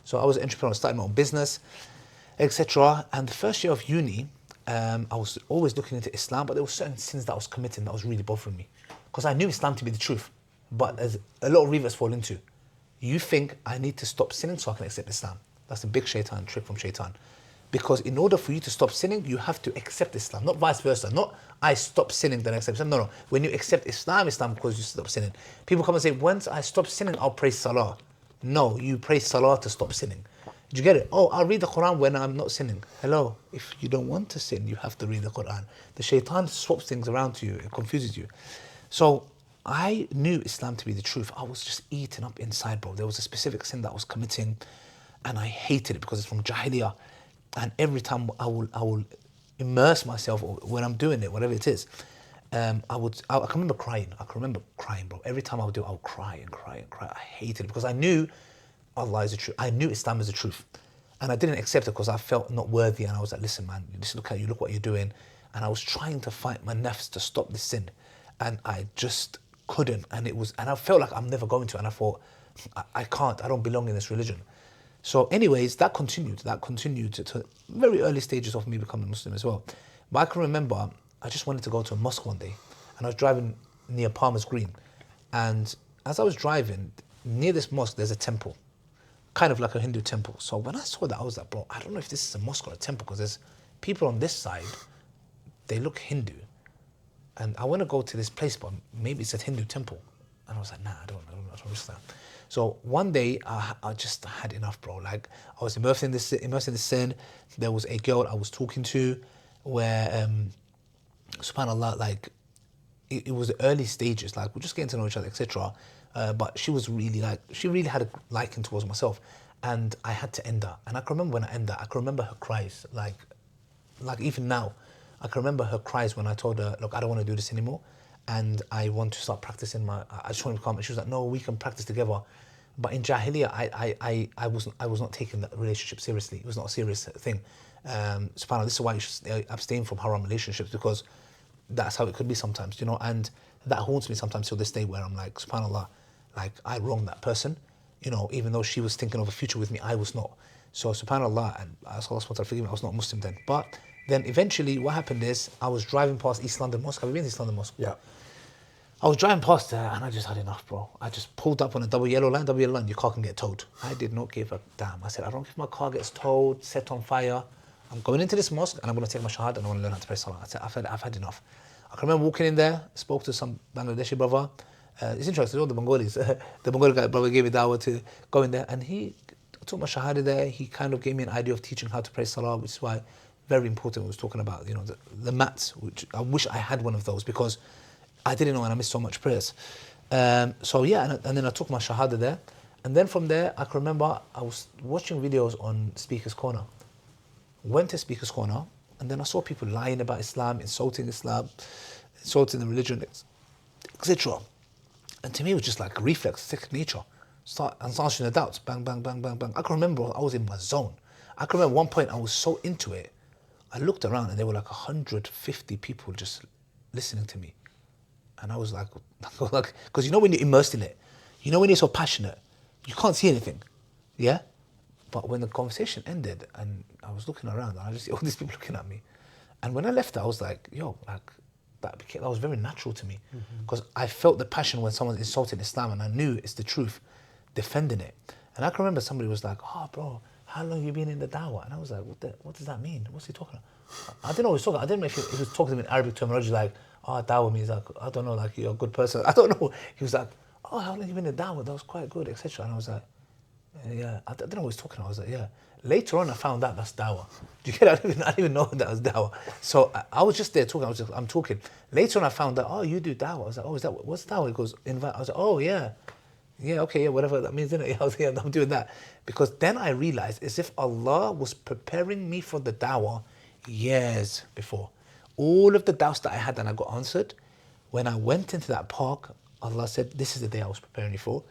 So I was an entrepreneur, starting my own business, etc. And the first year of uni, I was always looking into Islam, but there were certain sins that I was committing that was really bothering me. Because I knew Islam to be the truth, but there's a lot of reverts fall into. You think I need to stop sinning so I can accept Islam. That's a big Shaytan trick from Shaytan. Because in order for you to stop sinning, you have to accept Islam, not vice versa. Not I stop sinning, then I accept Islam. No. When you accept Islam, Islam because you stop sinning. People come and say, once I stop sinning, I'll pray Salah. No, you pray Salah to stop sinning. Did you get it? Oh, I'll read the Quran when I'm not sinning. Hello, if you don't want to sin, you have to read the Quran. The Shaitan swaps things around to you, it confuses you. So I knew Islam to be the truth. I was just eating up inside, bro. There was a specific sin that I was committing and I hated it because it's from Jahiliyyah. And every time I will immerse myself, or when I'm doing it, whatever it is, I can remember crying. Bro. Every time I would do it, I would cry and cry and cry. I hated it because I knew Allah is the truth. I knew Islam is the truth. And I didn't accept it because I felt not worthy. And I was like, listen, man, just look at you, look what you're doing. And I was trying to fight my nafs to stop this sin. And I just couldn't. And I felt like I'm never going to. And I thought, I can't, I don't belong in this religion. So anyways, that continued to very early stages of me becoming Muslim as well. But I can remember, I just wanted to go to a mosque one day. And I was driving near Palmer's Green. And as I was driving, near this mosque, there's a temple. Kind of like a Hindu temple. So when I saw that, I was like, bro, I don't know if this is a mosque or a temple, because there's people on this side, they look Hindu. And I want to go to this place, but maybe it's a Hindu temple. And I was like, nah, I don't risk that. So one day, I just had enough, bro. Like, I was immersed in this sin. There was a girl I was talking to where, subhanAllah, like, it was the early stages. Like, we're just getting to know each other, etc. But she was really she really had a liking towards myself. And I had to end her. And I can remember when I ended her, I can remember her cries. Like even now, I can remember her cries when I told her, look, I don't want to do this anymore. And I want to start practicing I just want to become, she was like, no, we can practice together. But in Jahiliyyah, I was not taking that relationship seriously. It was not a serious thing. SubhanAllah, this is why you should abstain from haram relationships, because that's how it could be sometimes, you know, and that haunts me sometimes till this day, where I'm like, SubhanAllah, like, I wronged that person, you know, even though she was thinking of a future with me, I was not. So SubhanAllah, and I ask Allah subhanahu wa ta'ala forgive me, I was not Muslim then. But then eventually what happened is, I was driving past East London Mosque. Have you been to East London Mosque? Yeah. I was driving past there and I just had enough, bro. I just pulled up on a double yellow line, your car can get towed. I did not give a damn. I said, I don't care if my car gets towed, set on fire. I'm going into this mosque and I'm going to take my Shahada and I want to learn how to pray Salah. I said, I've had enough. I can remember walking in there, spoke to some Bangladeshi brother. It's interesting, all the Bengalis. The Bengali guy brother gave me dawah to go in there, and he took my Shahada there. He kind of gave me an idea of teaching how to pray Salah, which is why very important. We was talking about, you know, the mats, which I wish I had one of those, because I didn't know and I missed so much prayers. So yeah, and then I took my Shahada there. And then from there, I can remember I was watching videos on Speaker's Corner. Went to Speaker's Corner, and then I saw people lying about Islam, insulting the religion, etc. And to me, it was just like a reflex, second nature. Start answering the doubts, bang, bang, bang, bang, bang. I can remember I was in my zone. I can remember one point I was so into it, I looked around and there were like 150 people just listening to me. And I was like, because you know when you're immersed in it, you know when you're so passionate, you can't see anything, yeah? But when the conversation ended and I was looking around and I just see all these people looking at me. And when I left, I was like, yo, like, that was very natural to me, because I felt the passion when someone's insulting Islam and I knew it's the truth, defending it. And I can remember somebody was like, oh bro, how long have you been in the dawah? And I was like, what does that mean? What's he talking about? I didn't know what he was talking about. I didn't know if he was talking to me in Arabic terminology, like, oh, dawah means like, I don't know, like you're a good person. I don't know. He was like, oh, how long have you been in the dawah? That was quite good, etc. And I was like, yeah, I didn't know what he was talking about. I was like, yeah. Later on, I found out that's dawah. Do you get it? I didn't even know that was dawah. So I was just there talking. I'm talking. Later on, I found out, oh, you do dawah. I was like, oh, what's dawah? He goes, invite. I was like, oh, yeah. Yeah, okay, yeah, whatever that means, isn't it? I was like, yeah, I'm doing that. Because then I realized, as if Allah was preparing me for the dawah years before. All of the doubts that I had and I got answered, when I went into that park, Allah said, this is the day I was preparing you for.